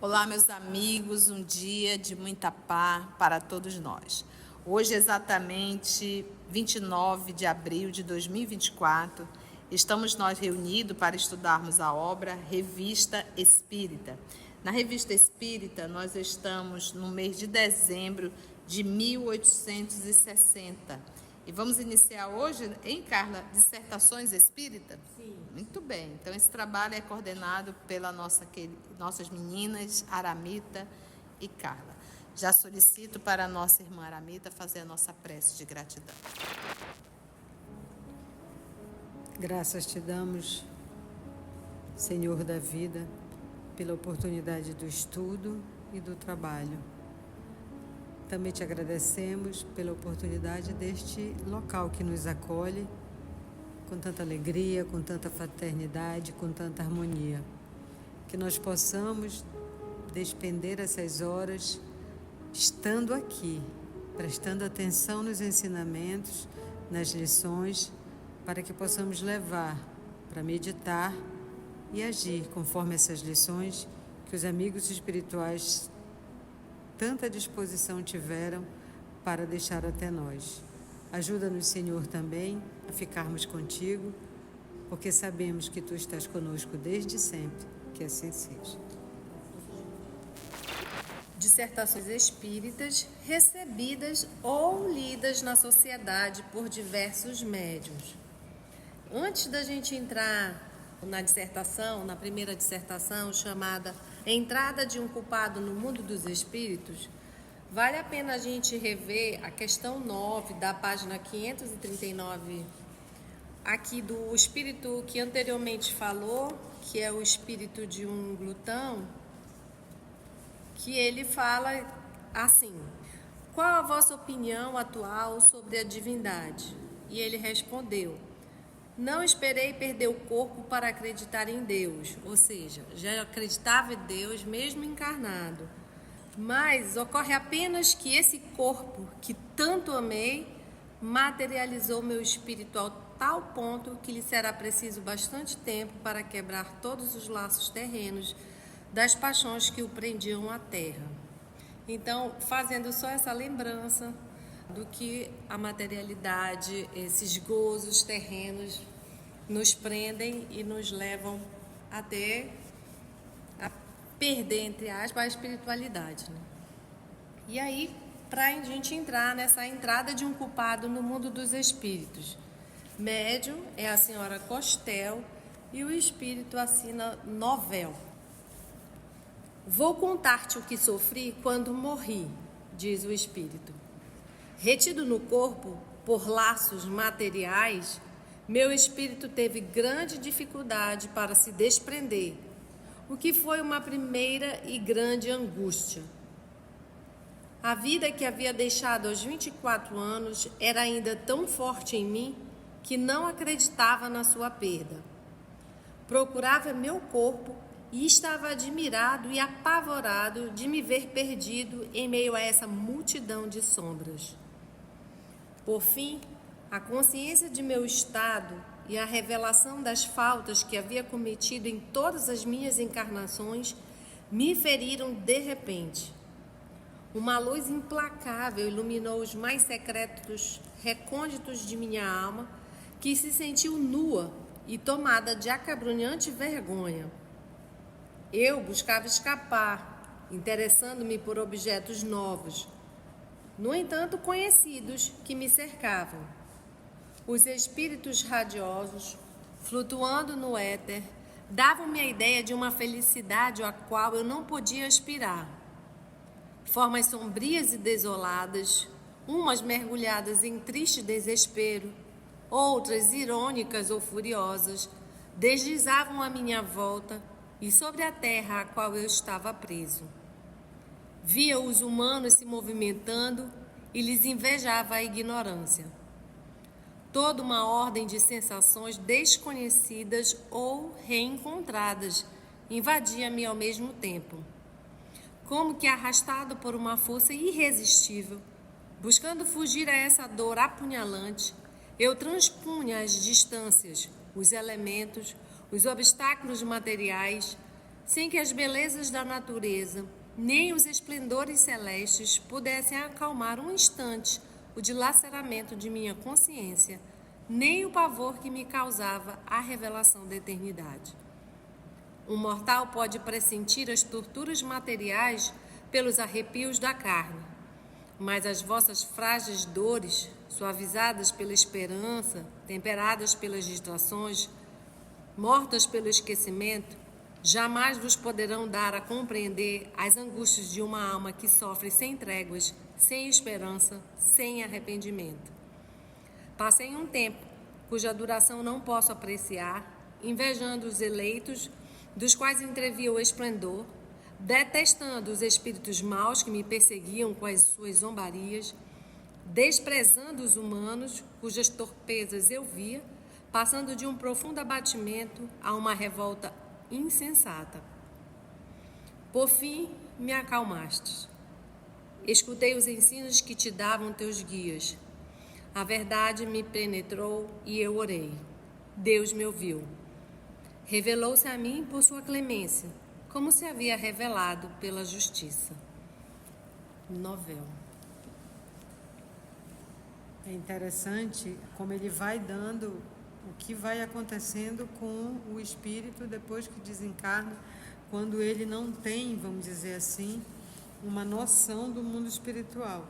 Olá, meus amigos, um dia de muita paz para todos nós. Hoje, exatamente 29 de abril de 2024, estamos nós reunidos para estudarmos a obra Revista Espírita. Na Revista Espírita, nós estamos no mês de dezembro de 1860. E vamos iniciar hoje, hein, Carla, dissertações espírita? Sim. Muito bem. Então, esse trabalho é coordenado pelas nossas meninas, Aramita e Carla. Já solicito para a nossa irmã Aramita fazer a nossa prece de gratidão. Graças te damos, Senhor da vida, pela oportunidade do estudo e do trabalho. Também te agradecemos pela oportunidade deste local que nos acolhe com tanta alegria, com tanta fraternidade, com tanta harmonia. Que nós possamos despender essas horas estando aqui, prestando atenção nos ensinamentos, nas lições, para que possamos levar para meditar e agir conforme essas lições que os amigos espirituais tanta disposição tiveram para deixar até nós. Ajuda-nos, Senhor, também a ficarmos contigo, porque sabemos que Tu estás conosco desde sempre, que assim seja. Dissertações espíritas recebidas ou lidas na sociedade por diversos médiuns. Antes da gente entrar na dissertação, na primeira dissertação, chamada Entrada de um Culpado no Mundo dos Espíritos, vale a pena a gente rever a questão 9 da página 539, aqui do espírito que anteriormente falou, que é o espírito de um glutão, que ele fala assim: qual a vossa opinião atual sobre a divindade? E ele respondeu: não esperei perder o corpo para acreditar em Deus, ou seja, já acreditava em Deus mesmo encarnado, mas ocorre apenas que esse corpo que tanto amei materializou meu espírito ao tal ponto que lhe será preciso bastante tempo para quebrar todos os laços terrenos das paixões que o prendiam à terra. Então, fazendo só essa lembrança do que a materialidade, esses gozos terrenos nos prendem e nos levam até a perder, entre aspas, a espiritualidade, né? E aí, para a gente entrar nessa entrada de um culpado no mundo dos espíritos, médium é a senhora Costel e o espírito assina Novel. Vou contar-te o que sofri quando morri, diz o espírito. Retido no corpo por laços materiais, meu espírito teve grande dificuldade para se desprender, o que foi uma primeira e grande angústia. A vida que havia deixado aos 24 anos era ainda tão forte em mim que não acreditava na sua perda. Procurava meu corpo e estava admirado e apavorado de me ver perdido em meio a essa multidão de sombras. Por fim, a consciência de meu estado e a revelação das faltas que havia cometido em todas as minhas encarnações me feriram de repente. Uma luz implacável iluminou os mais secretos recônditos de minha alma, que se sentiu nua e tomada de acabrunhante vergonha. Eu buscava escapar, interessando-me por objetos novos, no entanto conhecidos, que me cercavam. Os espíritos radiosos, flutuando no éter, davam-me a ideia de uma felicidade a qual eu não podia aspirar. Formas sombrias e desoladas, umas mergulhadas em triste desespero, outras irônicas ou furiosas, deslizavam à minha volta e sobre a terra a qual eu estava preso. Via os humanos se movimentando e lhes invejava a ignorância. Toda uma ordem de sensações desconhecidas ou reencontradas invadia-me ao mesmo tempo. Como que arrastado por uma força irresistível, buscando fugir a essa dor apunhalante, eu transpunha as distâncias, os elementos, os obstáculos materiais, sem que as belezas da natureza, nem os esplendores celestes pudessem acalmar um instante o dilaceramento de minha consciência, nem o pavor que me causava a revelação da eternidade. Um mortal pode pressentir as torturas materiais pelos arrepios da carne, mas as vossas frágeis dores, suavizadas pela esperança, temperadas pelas distrações, mortas pelo esquecimento, jamais vos poderão dar a compreender as angústias de uma alma que sofre sem tréguas, sem esperança, sem arrependimento. Passei um tempo, cuja duração não posso apreciar, invejando os eleitos, dos quais entrevia o esplendor, detestando os espíritos maus que me perseguiam com as suas zombarias, desprezando os humanos, cujas torpezas eu via, passando de um profundo abatimento a uma revolta insensata. Por fim, me acalmastes. Escutei os ensinos que te davam teus guias. A verdade me penetrou e eu orei. Deus me ouviu. Revelou-se a mim por sua clemência, como se havia revelado pela justiça. Novel. É interessante como ele vai dando o que vai acontecendo com o espírito depois que desencarna, quando ele não tem, vamos dizer assim, uma noção do mundo espiritual,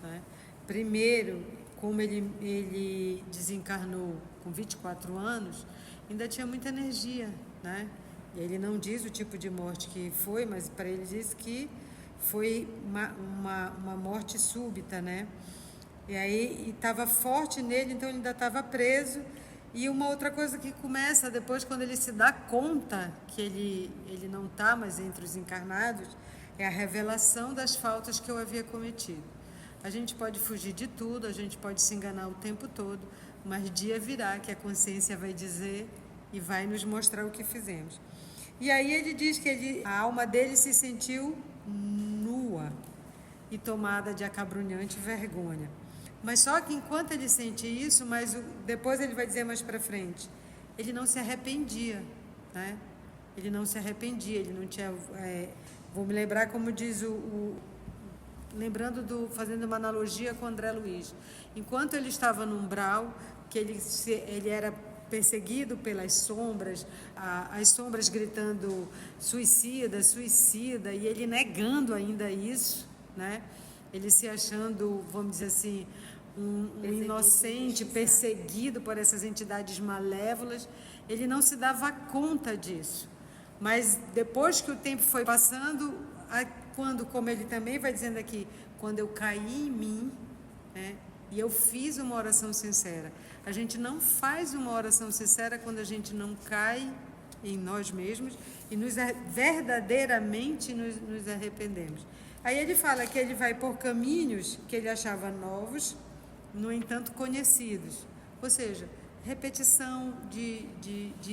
né? Primeiro, como ele desencarnou com 24 anos, ainda tinha muita energia, né? E ele não diz o tipo de morte que foi, mas para ele diz que foi uma morte súbita, né? E aí estava forte nele, então ele ainda estava preso. E uma outra coisa que começa depois, quando ele se dá conta que ele não está mais entre os encarnados, é a revelação das faltas que eu havia cometido. A gente pode fugir de tudo, a gente pode se enganar o tempo todo, mas dia virá que a consciência vai dizer e vai nos mostrar o que fizemos. E aí ele diz que a alma dele se sentiu nua e tomada de acabrunhante vergonha. Mas só que enquanto ele sente isso, mas depois ele vai dizer mais para frente, ele não se arrependia, né? Ele não se arrependia, ele não tinha... vou me lembrar como diz fazendo uma analogia com André Luiz. Enquanto ele estava no umbral, que ele era perseguido pelas sombras, as sombras gritando suicida, suicida, e ele negando ainda isso, né? Ele se achando, vamos dizer assim, um inocente, perseguido por essas entidades malévolas. Ele não se dava conta disso. Mas depois que o tempo foi passando, quando, como ele também vai dizendo aqui, quando eu caí em mim, né, e eu fiz uma oração sincera. A gente não faz uma oração sincera quando a gente não cai em nós mesmos e verdadeiramente nos arrependemos. Aí ele fala que ele vai por caminhos que ele achava novos, no entanto conhecidos. Ou seja, repetição de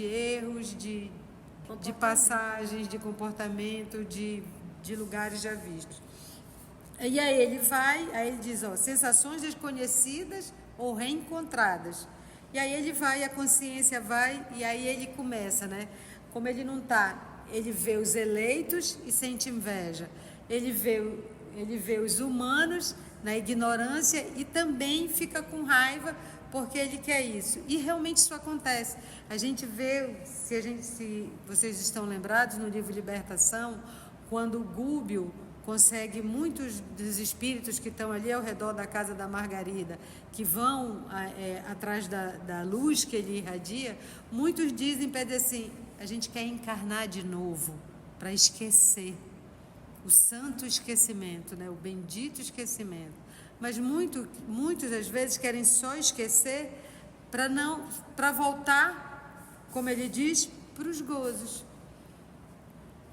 erros, de passagens, de comportamento, de lugares já vistos. E aí ele diz, sensações desconhecidas ou reencontradas. E aí ele vai, a consciência vai, e aí ele começa, né? Como ele não está, ele vê os eleitos e sente inveja. Ele vê os humanos na ignorância e também fica com raiva porque ele quer isso. E realmente isso acontece. A gente vê, se vocês estão lembrados no livro Libertação, quando Gúbio consegue muitos dos espíritos que estão ali ao redor da casa da Margarida, que vão atrás da luz que ele irradia, muitos dizem para ele assim, a gente quer encarnar de novo, para esquecer. O santo esquecimento, né? O bendito esquecimento. Mas muitos às vezes querem só esquecer para voltar, como ele diz, para os gozos.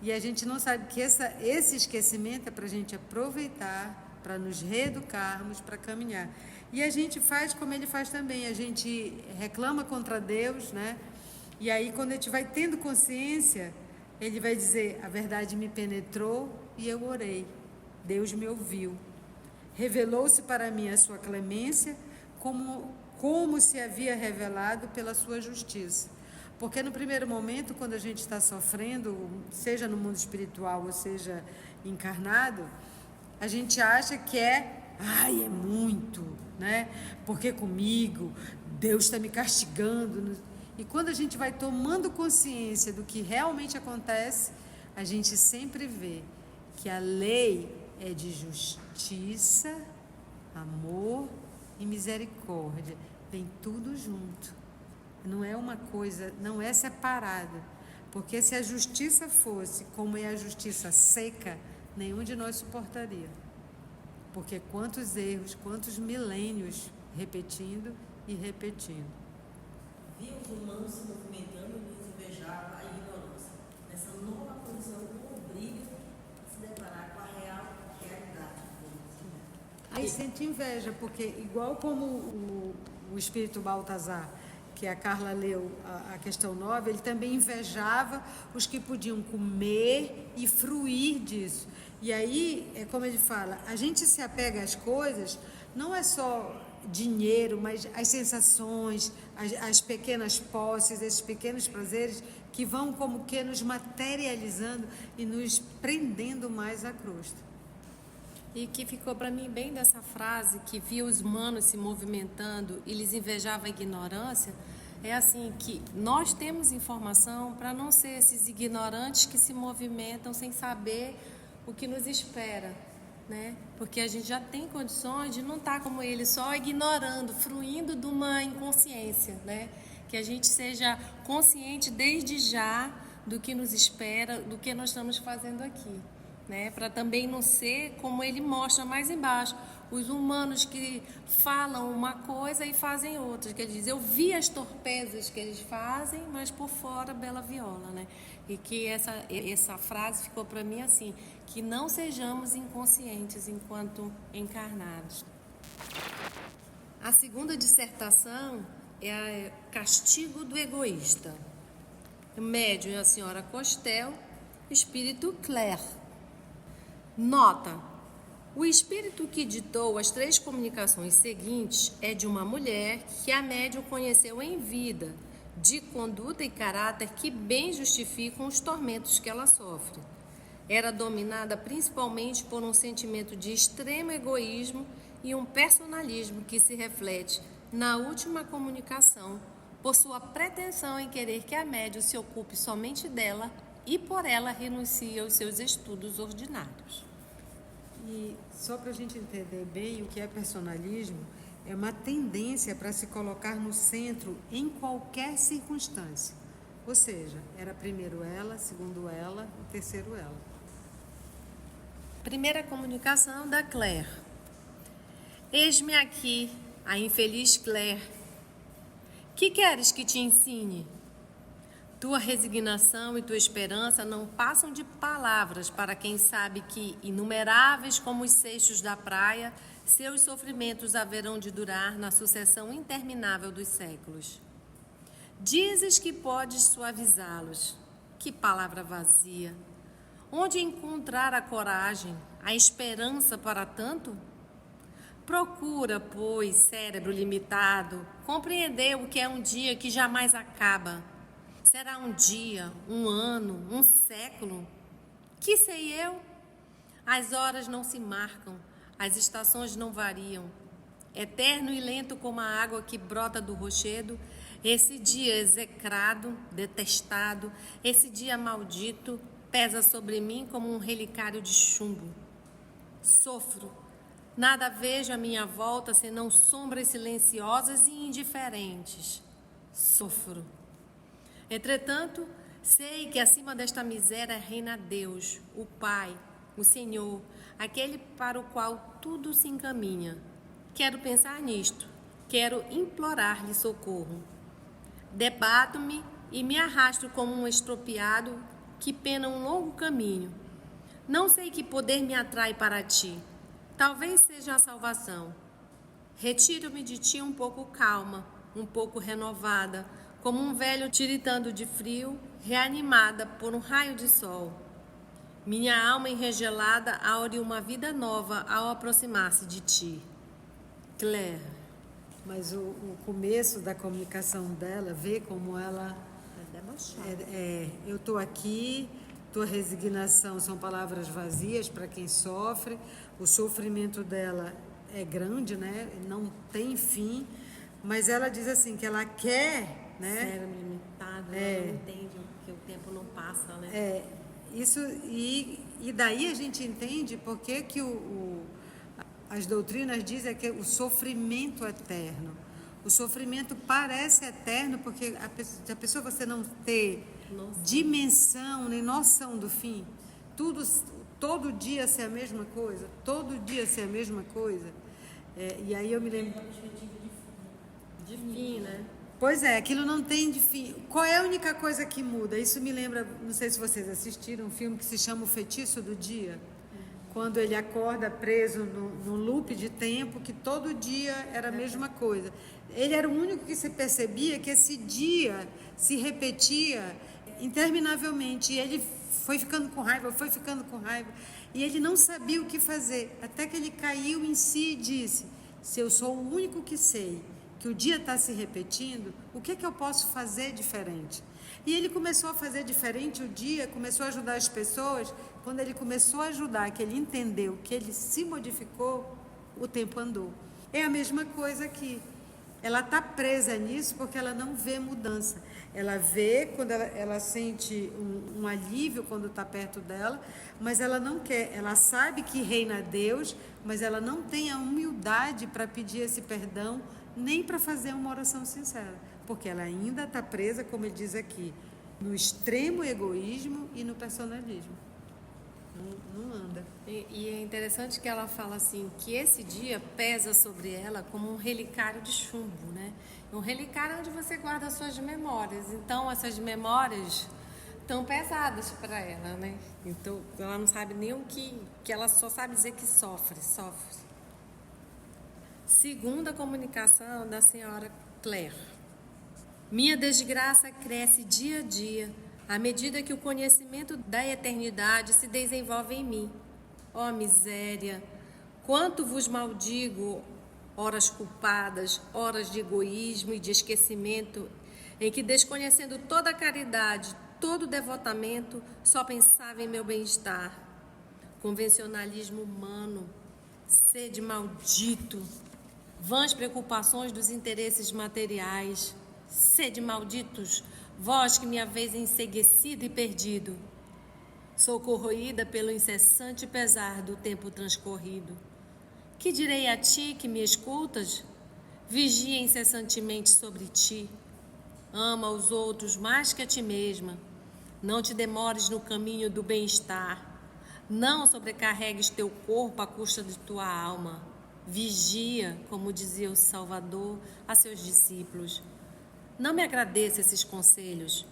E a gente não sabe que esse esquecimento é para a gente aproveitar, para nos reeducarmos, para caminhar. E a gente faz como ele faz também, a gente reclama contra Deus, né? E aí quando a gente vai tendo consciência, ele vai dizer, a verdade me penetrou e eu orei, Deus me ouviu. Revelou-se para mim a sua clemência, como se havia revelado pela sua justiça. Porque no primeiro momento, quando a gente está sofrendo, seja no mundo espiritual ou seja encarnado, a gente acha que é muito, né? Porque comigo, Deus está me castigando. E quando a gente vai tomando consciência do que realmente acontece, a gente sempre vê que a lei é de justiça, amor e misericórdia. Vem tudo junto. Não é uma coisa, não é separado. Porque se a justiça fosse como é a justiça seca, nenhum de nós suportaria. Porque quantos erros, quantos milênios repetindo e repetindo. Via os humanos se movimentando e lhes invejava a ignorância. Nessa nova posição não obriga a se deparar com a real realidade. Aí sente inveja, porque igual como o espírito Baltazar, que a Carla leu a questão 9, ele também invejava os que podiam comer e fruir disso. E aí, é como ele fala, a gente se apega às coisas, não é só dinheiro, mas as sensações, as pequenas posses, esses pequenos prazeres que vão como que nos materializando e nos prendendo mais à crosta. E que ficou para mim bem dessa frase, que via os humanos se movimentando e lhes invejava a ignorância, é assim, que nós temos informação para não ser esses ignorantes que se movimentam sem saber o que nos espera, né? Porque a gente já tem condições de não estar como eles, só ignorando, fruindo de uma inconsciência, né? Que a gente seja consciente desde já do que nos espera, do que nós estamos fazendo aqui, né? Para também não ser como ele mostra mais embaixo, os humanos que falam uma coisa e fazem outra. Quer dizer, eu vi as torpezas que eles fazem, mas por fora bela viola, né? E que essa frase ficou para mim assim, que não sejamos inconscientes enquanto encarnados. A segunda dissertação é Castigo do Egoísta. O médium é a senhora Costel, espírito Claire. Nota: o espírito que ditou as 3 comunicações seguintes é de uma mulher que a médium conheceu em vida, de conduta e caráter que bem justificam os tormentos que ela sofre. Era dominada principalmente por um sentimento de extremo egoísmo e um personalismo que se reflete na última comunicação, por sua pretensão em querer que a médium se ocupe somente dela e por ela renuncie aos seus estudos ordinários. E só para a gente entender bem o que é personalismo, é uma tendência para se colocar no centro em qualquer circunstância. Ou seja, era primeiro ela, segundo ela e terceiro ela. Primeira comunicação da Claire. Eis-me aqui, a infeliz Claire. Que queres que te ensine? Tua resignação e tua esperança não passam de palavras para quem sabe que, inumeráveis como os seixos da praia, seus sofrimentos haverão de durar na sucessão interminável dos séculos. Dizes que podes suavizá-los. Que palavra vazia! Onde encontrar a coragem, a esperança para tanto? Procura, pois, cérebro limitado, compreender o que é um dia que jamais acaba. Será um dia, um ano, um século? Que sei eu? As horas não se marcam, as estações não variam. Eterno e lento como a água que brota do rochedo, esse dia execrado, detestado, esse dia maldito, pesa sobre mim como um relicário de chumbo. Sofro. Nada vejo à minha volta senão sombras silenciosas e indiferentes. Sofro. Entretanto, sei que acima desta miséria reina Deus, o Pai, o Senhor, aquele para o qual tudo se encaminha. Quero pensar nisto, quero implorar-lhe socorro. Debato-me e me arrasto como um estropiado que pena um longo caminho. Não sei que poder me atrai para ti. Talvez seja a salvação. Retiro-me de ti um pouco calma, um pouco renovada, como um velho tiritando de frio, reanimada por um raio de sol. Minha alma enregelada aure uma vida nova ao aproximar-se de ti. Claire. Mas o começo da comunicação dela, vê como ela debochada. Eu estou aqui, tua resignação são palavras vazias para quem sofre, o sofrimento dela é grande, né? Não tem fim, mas ela diz assim, que ela quer, né? Cérebro limitado, ela não entende que o tempo não passa, né? Isso, e daí a gente entende por que as doutrinas dizem que o sofrimento é eterno. O sofrimento parece eterno porque a pessoa você não ter dimensão nem noção do fim, todo dia ser a mesma coisa, todo dia ser a mesma coisa. E aí eu me lembro... De fim, né? Pois é, aquilo não tem de fim. Qual é a única coisa que muda? Isso me lembra, não sei se vocês assistiram, um filme que se chama O Feitiço do Dia. Quando ele acorda preso num loop de tempo, que todo dia era a mesma coisa. Ele era o único que se percebia que esse dia se repetia interminavelmente. E ele foi ficando com raiva, e ele não sabia o que fazer. Até que ele caiu em si e disse, se eu sou o único que sei que o dia está se repetindo, o que eu posso fazer diferente? E ele começou a fazer diferente o dia, começou a ajudar as pessoas. Quando ele começou a ajudar, que ele entendeu, que ele se modificou, o tempo andou. É a mesma coisa aqui. Ela está presa nisso porque ela não vê mudança. Ela vê quando ela sente um alívio quando está perto dela, mas ela não quer. Ela sabe que reina Deus, mas ela não tem a humildade para pedir esse perdão, nem para fazer uma oração sincera, porque ela ainda está presa, como ele diz aqui, no extremo egoísmo e no personalismo. Não anda. E é interessante que ela fala assim, que esse dia pesa sobre ela como um relicário de chumbo, né? Um relicário onde você guarda as suas memórias. Então, essas memórias estão pesadas para ela, né? Então, ela não sabe nem o que ela só sabe dizer que sofre. Segunda comunicação da senhora Claire. Minha desgraça cresce dia a dia, à medida que o conhecimento da eternidade se desenvolve em mim. Ó miséria, quanto vos maldigo, horas culpadas, horas de egoísmo e de esquecimento, em que, desconhecendo toda a caridade, todo o devotamento, só pensava em meu bem-estar. Convencionalismo humano, sede maldito, vãs preocupações dos interesses materiais, sede malditos, vós que me haveis enceguecido e perdido. Sou corroída pelo incessante pesar do tempo transcorrido. Que direi a ti que me escutas? Vigia incessantemente sobre ti. Ama os outros mais que a ti mesma. Não te demores no caminho do bem-estar. Não sobrecarregues teu corpo à custa de tua alma. Vigia, como dizia o Salvador a seus discípulos. Não me agradeça esses conselhos.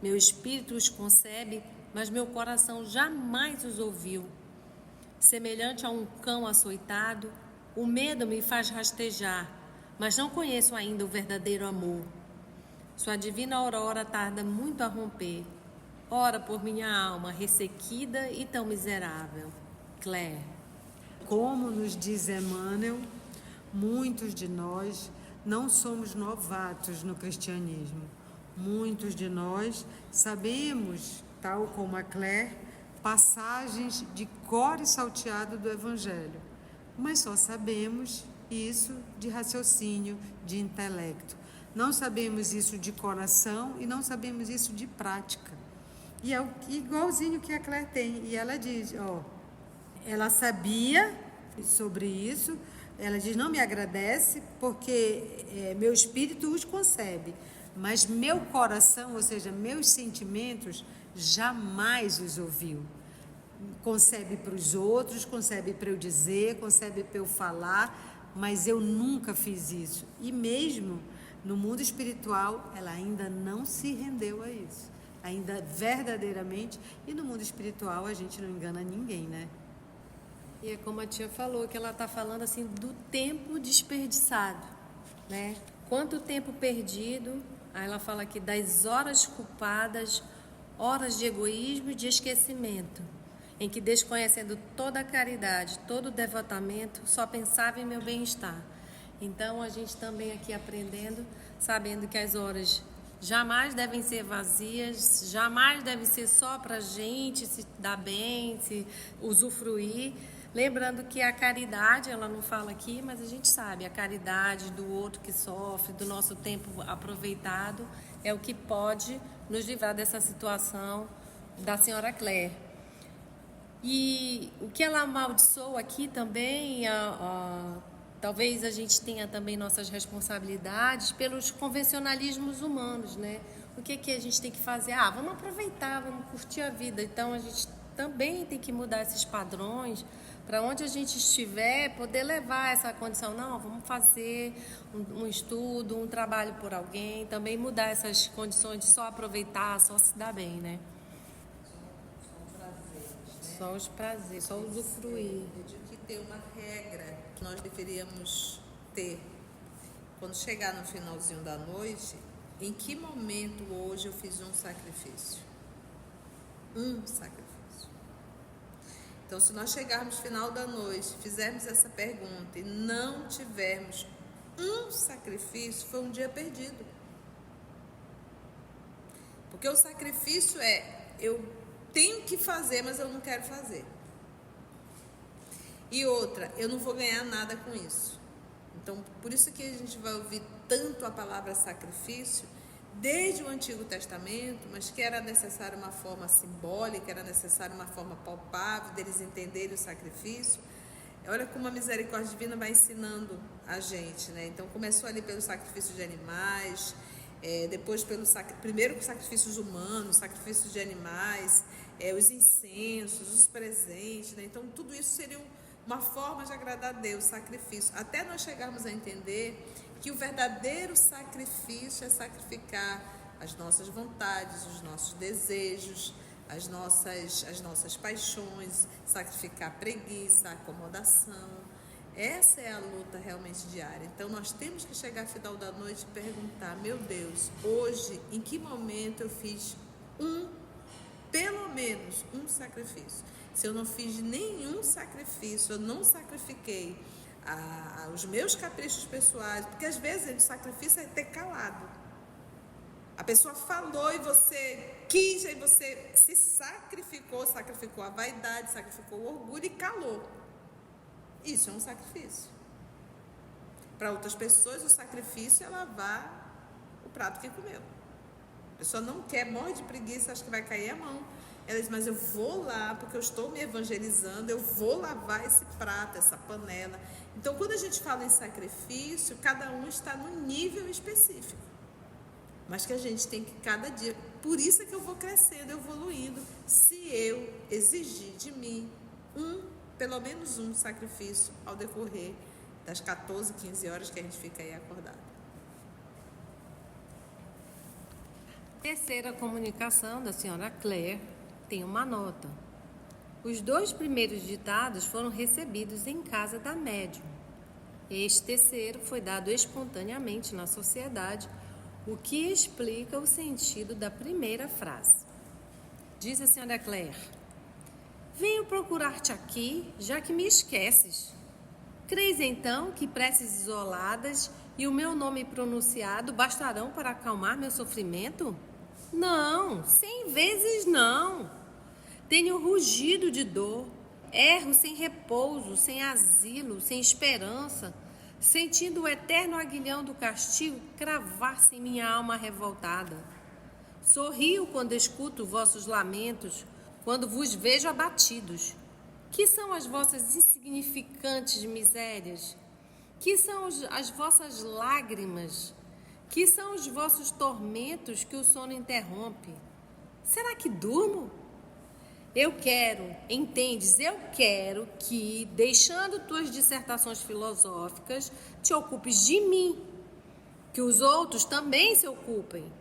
Meu espírito os concebe, mas meu coração jamais os ouviu. Semelhante a um cão açoitado, o medo me faz rastejar, mas não conheço ainda o verdadeiro amor. Sua divina aurora tarda muito a romper. Ora por minha alma ressequida e tão miserável. Claire. Como nos diz Emmanuel, muitos de nós não somos novatos no cristianismo. Muitos de nós sabemos, tal como a Claire, passagens de cor e salteado do Evangelho, mas só sabemos isso de raciocínio, de intelecto. Não sabemos isso de coração e não sabemos isso de prática. E é igualzinho que a Claire tem. E ela diz, ela sabia sobre isso, ela diz, não me agradece porque meu espírito os concebe, mas meu coração, ou seja, meus sentimentos, jamais os ouviu. Concebe para os outros, concebe para eu dizer, concebe para eu falar, mas eu nunca fiz isso. E mesmo no mundo espiritual, ela ainda não se rendeu a isso. Ainda verdadeiramente, e no mundo espiritual a gente não engana ninguém, né? E é como a tia falou, que ela está falando assim do tempo desperdiçado, né? Quanto tempo perdido, aí ela fala aqui das horas culpadas, horas de egoísmo e de esquecimento, em que, desconhecendo toda a caridade, todo o devotamento, só pensava em meu bem-estar. Então, a gente também aqui aprendendo, sabendo que as horas jamais devem ser vazias, jamais devem ser só para a gente se dar bem, se usufruir. Lembrando que a caridade, ela não fala aqui, mas a gente sabe, a caridade do outro que sofre, do nosso tempo aproveitado, é o que pode nos livrar dessa situação da senhora Claire. E o que ela amaldiçoou aqui também, talvez a gente tenha também nossas responsabilidades pelos convencionalismos humanos, né? O que a gente tem que fazer? Vamos aproveitar, vamos curtir a vida. Então, a gente também tem que mudar esses padrões para onde a gente estiver, poder levar essa condição. Não, vamos fazer um estudo, um trabalho por alguém, também mudar essas condições de só aproveitar, só se dar bem, né? Só os prazeres, só usufruir. Eu digo que tem uma regra que nós deveríamos ter. Quando chegar no finalzinho da noite, em que momento hoje eu fiz um sacrifício? Um sacrifício. Então, se nós chegarmos no final da noite, fizermos essa pergunta e não tivermos um sacrifício, foi um dia perdido. Porque o sacrifício eu tenho que fazer, mas eu não quero fazer. E outra, eu não vou ganhar nada com isso. Então, por isso que a gente vai ouvir tanto a palavra sacrifício, desde o Antigo Testamento, mas que era necessária uma forma simbólica, era necessária uma forma palpável deles entenderem o sacrifício. Olha como a misericórdia divina vai ensinando a gente, né? Então, começou ali pelo sacrifício de animais, depois primeiro com sacrifícios humanos, sacrifícios de animais, os incensos, os presentes, né? Então, tudo isso seria uma forma de agradar a Deus, sacrifício. Até nós chegarmos a entender que o verdadeiro sacrifício é sacrificar as nossas vontades, os nossos desejos, as nossas paixões, sacrificar a preguiça, a acomodação. Essa é a luta realmente diária. Então, nós temos que chegar ao final da noite e perguntar: meu Deus, hoje, em que momento eu fiz pelo menos um sacrifício? Se eu não fiz nenhum sacrifício, eu não sacrifiquei os meus caprichos pessoais, porque às vezes o sacrifício é ter calado. A pessoa falou e você quis, aí você se sacrificou a vaidade, sacrificou o orgulho e calou. Isso é um sacrifício. Para outras pessoas, o sacrifício é lavar o prato que comeu. A pessoa não quer, morre de preguiça, acha que vai cair a mão. Ela diz: mas eu vou lá, porque eu estou me evangelizando, eu vou lavar esse prato, essa panela. Então, quando a gente fala em sacrifício, cada um está num nível específico. Mas que a gente tem que cada dia... Por isso é que eu vou crescendo, evoluindo, se eu exigir de mim pelo menos um sacrifício ao decorrer das 14, 15 horas que a gente fica aí acordado. Terceira comunicação da senhora Claire tem uma nota. Os 2 primeiros ditados foram recebidos em casa da médium. Este terceiro foi dado espontaneamente na sociedade, o que explica o sentido da primeira frase. Diz a senhora Claire: venho procurar-te aqui, já que me esqueces. Crês então que preces isoladas e o meu nome pronunciado bastarão para acalmar meu sofrimento? Não, 100 vezes não. Tenho rugido de dor, erro sem repouso, sem asilo, sem esperança, sentindo o eterno aguilhão do castigo cravar-se em minha alma revoltada. Sorrio quando escuto vossos lamentos, quando vos vejo abatidos. Que são as vossas insignificantes misérias? Que são as vossas lágrimas? Que são os vossos tormentos que o sono interrompe? Será que durmo? Eu quero que, deixando tuas dissertações filosóficas, te ocupes de mim, que os outros também se ocupem.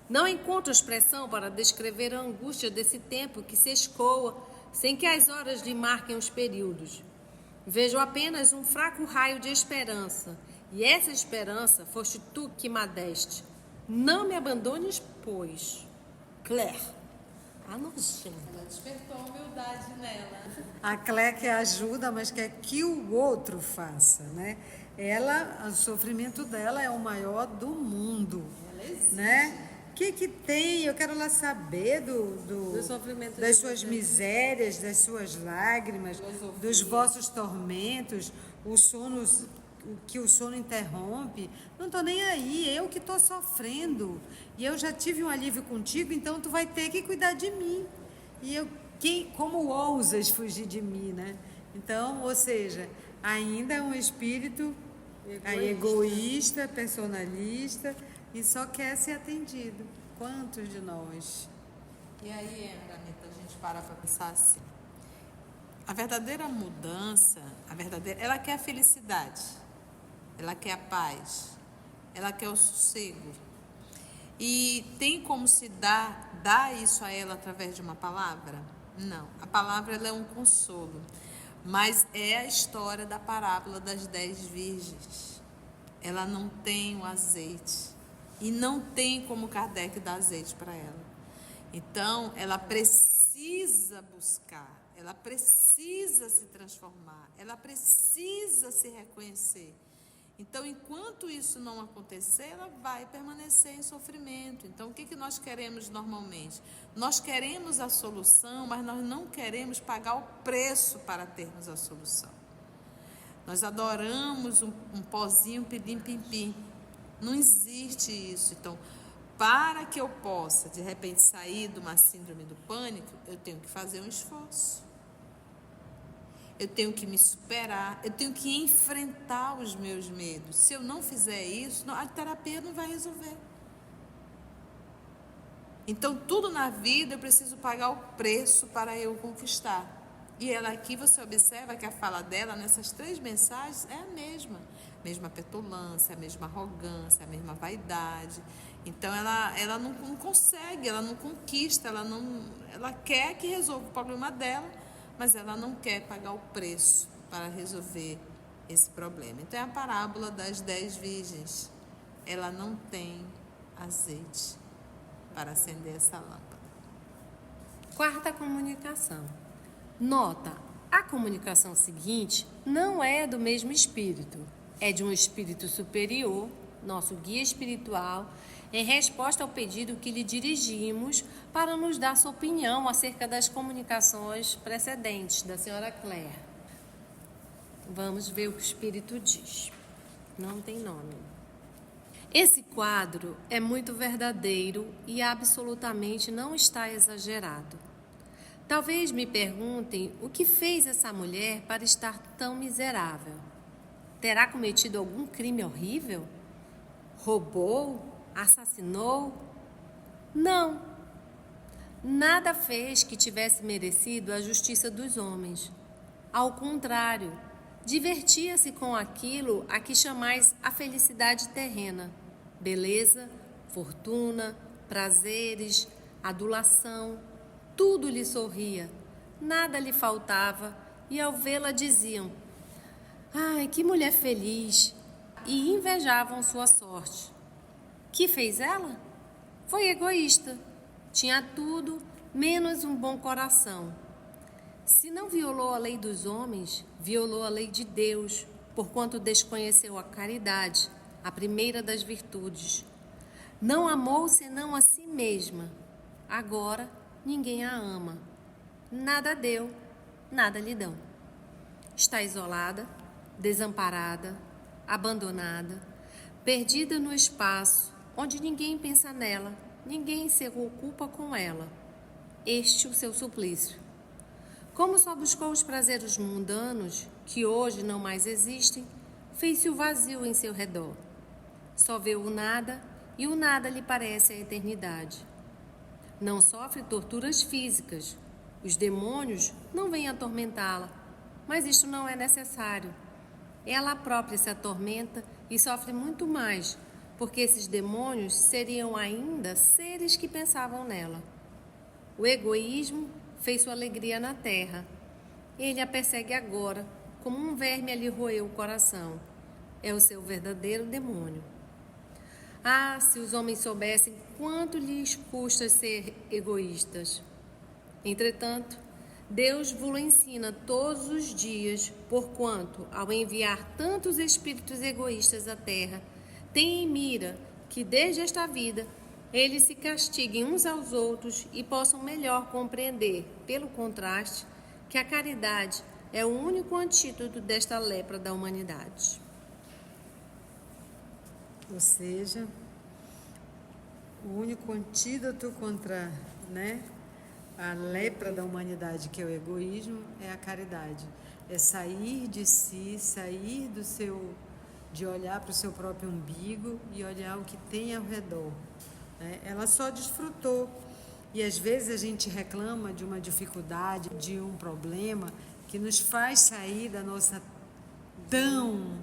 Não encontro expressão para descrever a angústia desse tempo que se escoa, sem que as horas lhe marquem os períodos. Vejo apenas um fraco raio de esperança, e essa esperança foste tu que me deste. Não me abandones, pois. Claire. Ela despertou a humildade nela. A Clé quer ajuda, mas quer que o outro faça, né? O sofrimento dela é o maior do mundo, Ela exige. né? O que tem? Eu quero lá saber Do sofrimento das de suas vocês. misérias, das suas lágrimas, dos vossos tormentos, que o sono interrompe. Não estou nem aí, eu que estou sofrendo. E eu já tive um alívio contigo, então tu vai ter que cuidar de mim. E como ousas fugir de mim, né? Então, ou seja, ainda é um espírito egoísta, personalista e só quer ser atendido. Quantos de nós? E aí, Anitta, a gente para pensar assim. A verdadeira mudança, ela quer a felicidade, ela quer a paz, ela quer o sossego. E tem como se dar isso a ela através de uma palavra? Não. A palavra ela é um consolo. Mas é a história da parábola das 10 virgens. Ela não tem o azeite. E não tem como Kardec dar azeite para ela. Então, ela precisa buscar. Ela precisa se transformar. Ela precisa se reconhecer. Então, enquanto isso não acontecer, ela vai permanecer em sofrimento. Então, o que nós queremos normalmente? Nós queremos a solução, mas nós não queremos pagar o preço para termos a solução. Nós adoramos um pozinho pidim-pim-pim. Não existe isso. Então, para que eu possa, de repente, sair de uma síndrome do pânico, eu tenho que fazer um esforço. Eu tenho que me superar, eu tenho que enfrentar os meus medos. Se eu não fizer isso, a terapia não vai resolver. Então, tudo na vida eu preciso pagar o preço para eu conquistar. E ela aqui, você observa que a fala dela, nessas 3 mensagens, é a mesma. Mesma petulância, a mesma arrogância, a mesma vaidade. Então, ela não consegue, ela não conquista, ela quer que resolva o problema dela, mas ela não quer pagar o preço para resolver esse problema. Então, é a parábola das 10 virgens. Ela não tem azeite para acender essa lâmpada. Quarta comunicação. Nota, a comunicação seguinte não é do mesmo espírito. É de um espírito superior, nosso guia espiritual, em resposta ao pedido que lhe dirigimos para nos dar sua opinião acerca das comunicações precedentes da senhora Claire. Vamos ver o que o espírito diz. Não tem nome. Esse quadro é muito verdadeiro e absolutamente não está exagerado. Talvez me perguntem o que fez essa mulher para estar tão miserável. Terá cometido algum crime horrível? Roubou? Assassinou? Não. Nada fez que tivesse merecido a justiça dos homens. Ao contrário, divertia-se com aquilo a que chamais a felicidade terrena. Beleza, fortuna, prazeres, adulação, tudo lhe sorria, nada lhe faltava, e ao vê-la diziam: "Ai, que mulher feliz!" e invejavam sua sorte. Que fez ela? Foi egoísta. Tinha tudo, menos um bom coração. Se não violou a lei dos homens, violou a lei de Deus, porquanto desconheceu a caridade, a primeira das virtudes. Não amou senão a si mesma. Agora ninguém a ama. Nada deu, nada lhe dão. Está isolada, desamparada, abandonada, perdida no espaço, onde ninguém pensa nela, ninguém se ocupa com ela. Este o seu suplício. Como só buscou os prazeres mundanos, que hoje não mais existem, fez-se o vazio em seu redor. Só vê o nada, e o nada lhe parece a eternidade. Não sofre torturas físicas. Os demônios não vêm atormentá-la, mas isto não é necessário. Ela própria se atormenta e sofre muito mais, porque esses demônios seriam ainda seres que pensavam nela. O egoísmo fez sua alegria na terra. Ele a persegue agora, como um verme a lhe roeu o coração. É o seu verdadeiro demônio. Ah, se os homens soubessem quanto lhes custa ser egoístas! Entretanto, Deus vos ensina todos os dias, porquanto, ao enviar tantos espíritos egoístas à terra, tem em mira que, desde esta vida, eles se castiguem uns aos outros e possam melhor compreender, pelo contraste, que a caridade é o único antídoto desta lepra da humanidade. Ou seja, o único antídoto contra, a lepra da humanidade, que é o egoísmo, é a caridade. É sair de si, de olhar para o seu próprio umbigo e olhar o que tem ao redor. Ela só desfrutou. E às vezes a gente reclama de uma dificuldade, de um problema que nos faz sair da nossa tão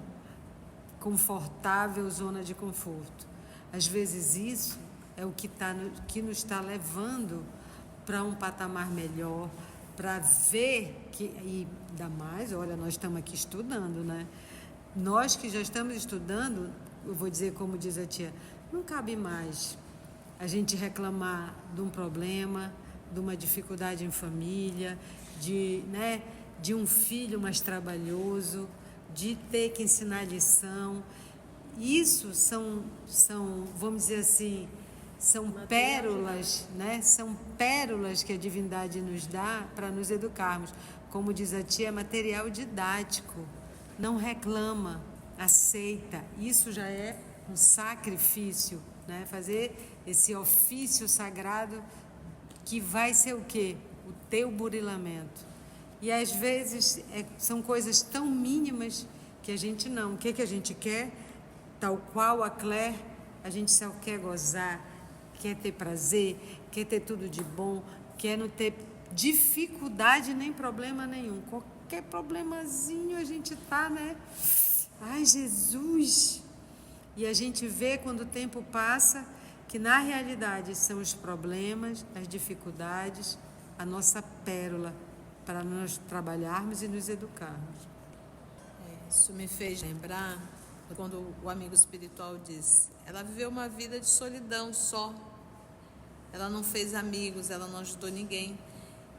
confortável zona de conforto. Às vezes isso é o que nos está levando para um patamar melhor, para ver que, e ainda mais, olha, nós estamos aqui estudando, Nós que já estamos estudando, eu vou dizer como diz a tia, não cabe mais a gente reclamar de um problema, de uma dificuldade em família, de um filho mais trabalhoso, de ter que ensinar lição. Isso são vamos dizer assim, são pérolas, São pérolas que a divindade nos dá para nos educarmos. Como diz a tia, é material didático. Não reclama, aceita. Isso já é um sacrifício, Fazer esse ofício sagrado que vai ser o quê? O teu burilamento. E às vezes são coisas tão mínimas que a gente não. O que a gente quer? Tal qual a Claire, a gente só quer gozar, quer ter prazer, quer ter tudo de bom, quer não ter dificuldade nem problema nenhum. Qualquer problemazinho a gente tá, Ai, Jesus! E a gente vê quando o tempo passa que na realidade são os problemas, as dificuldades, a nossa pérola para nós trabalharmos e nos educarmos. Isso me fez lembrar quando o amigo espiritual disse: ela viveu uma vida de solidão só. Ela não fez amigos, ela não ajudou ninguém.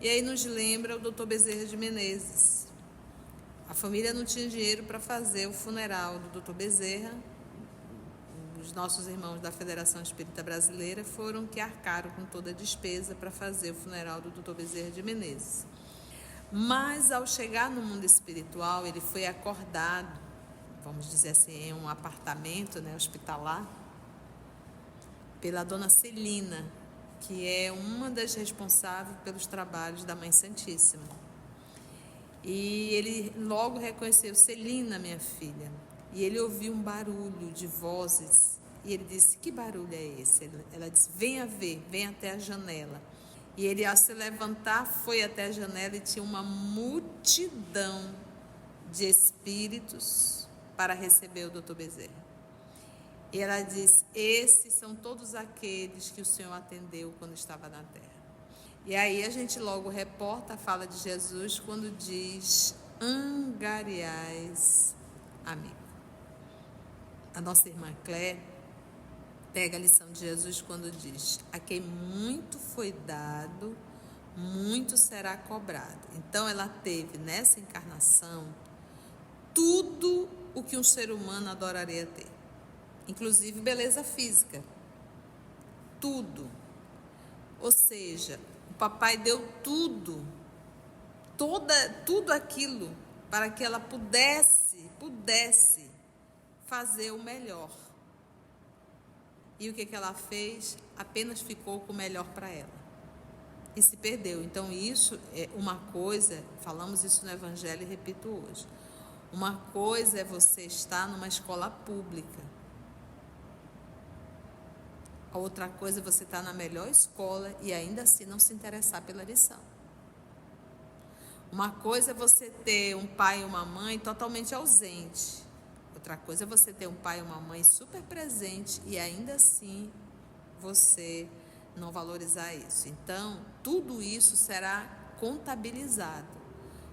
E aí nos lembra o Dr. Bezerra de Menezes. A família não tinha dinheiro para fazer o funeral do Dr. Bezerra. Os nossos irmãos da Federação Espírita Brasileira foram que arcaram com toda a despesa para fazer o funeral do Dr. Bezerra de Menezes. Mas ao chegar no mundo espiritual, ele foi acordado, vamos dizer assim, em um apartamento hospitalar, pela dona Celina, que é uma das responsáveis pelos trabalhos da Mãe Santíssima. E ele logo reconheceu: Celina, minha filha. E ele ouviu um barulho de vozes. E ele disse: que barulho é esse? Ela disse: venha ver, venha até a janela. E ele, ao se levantar, foi até a janela e tinha uma multidão de espíritos para receber o Dr. Bezerra. E ela diz: esses são todos aqueles que o Senhor atendeu quando estava na terra. E aí a gente logo reporta a fala de Jesus quando diz: angariais amigo. A nossa irmã Claire pega a lição de Jesus quando diz: a quem muito foi dado, muito será cobrado. Então ela teve nessa encarnação tudo o que um ser humano adoraria ter, inclusive beleza física, tudo. Ou seja, o papai deu tudo aquilo para que ela pudesse fazer o melhor. E o que ela fez? Apenas ficou com o melhor para ela e se perdeu. Então isso é uma coisa, falamos isso no Evangelho e repito hoje, uma coisa é você estar numa escola pública, a outra coisa é você estar na melhor escola e ainda assim não se interessar pela lição. Uma coisa é você ter um pai e uma mãe totalmente ausente. Outra coisa é você ter um pai e uma mãe super presente e ainda assim você não valorizar isso. Então, tudo isso será contabilizado.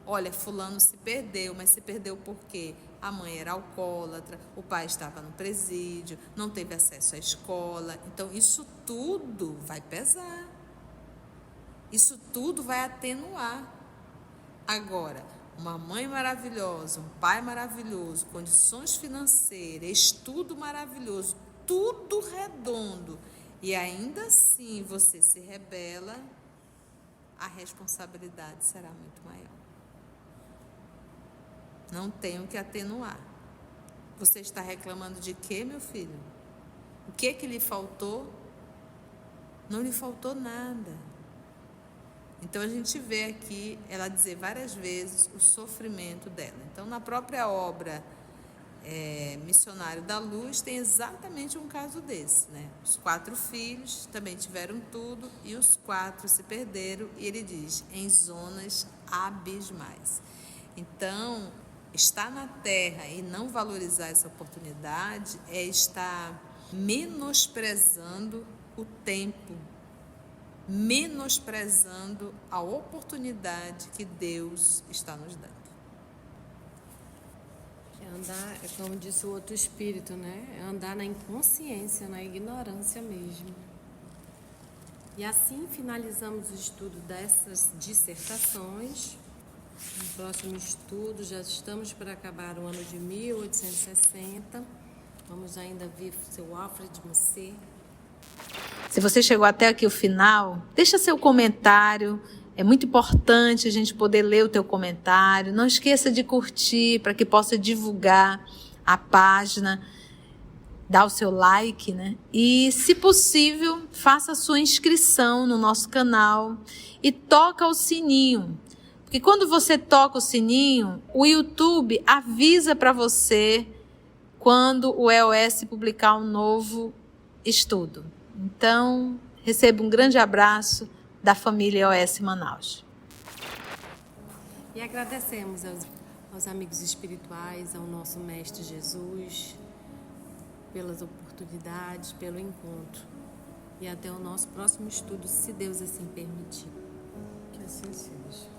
Olha, fulano se perdeu, mas se perdeu por quê? A mãe era alcoólatra, o pai estava no presídio, não teve acesso à escola. Então, isso tudo vai pesar. Isso tudo vai atenuar. Agora, uma mãe maravilhosa, um pai maravilhoso, condições financeiras, estudo maravilhoso, tudo redondo e ainda assim você se rebela, a responsabilidade será muito maior. Não tem o que atenuar. Você está reclamando de quê, meu filho? O que lhe faltou? Não lhe faltou nada. Então a gente vê aqui ela dizer várias vezes o sofrimento dela. Então na própria obra Missionário da Luz tem exatamente um caso desse, né? Os 4 filhos também tiveram tudo e os 4 se perderam, e ele diz, em zonas abismais. Então, estar na terra e não valorizar essa oportunidade é estar menosprezando o tempo, menosprezando a oportunidade que Deus está nos dando. Andar, é como disse o outro espírito, né? É andar na inconsciência, na ignorância mesmo. E assim finalizamos o estudo dessas dissertações. No próximo estudo, já estamos para acabar o ano de 1860. Vamos ainda ver o seu Alfred Musset. Se você chegou até aqui o final, deixa seu comentário. É muito importante a gente poder ler o teu comentário. Não esqueça de curtir para que possa divulgar a página, dar o seu like, né? E, se possível, faça a sua inscrição no nosso canal e toca o sininho. Porque quando você toca o sininho, o YouTube avisa para você quando o EOS publicar um novo estudo. Então, receba um grande abraço da família EOS Manaus. E agradecemos aos amigos espirituais, ao nosso Mestre Jesus, pelas oportunidades, pelo encontro. E até o nosso próximo estudo, se Deus assim permitir. Que assim seja.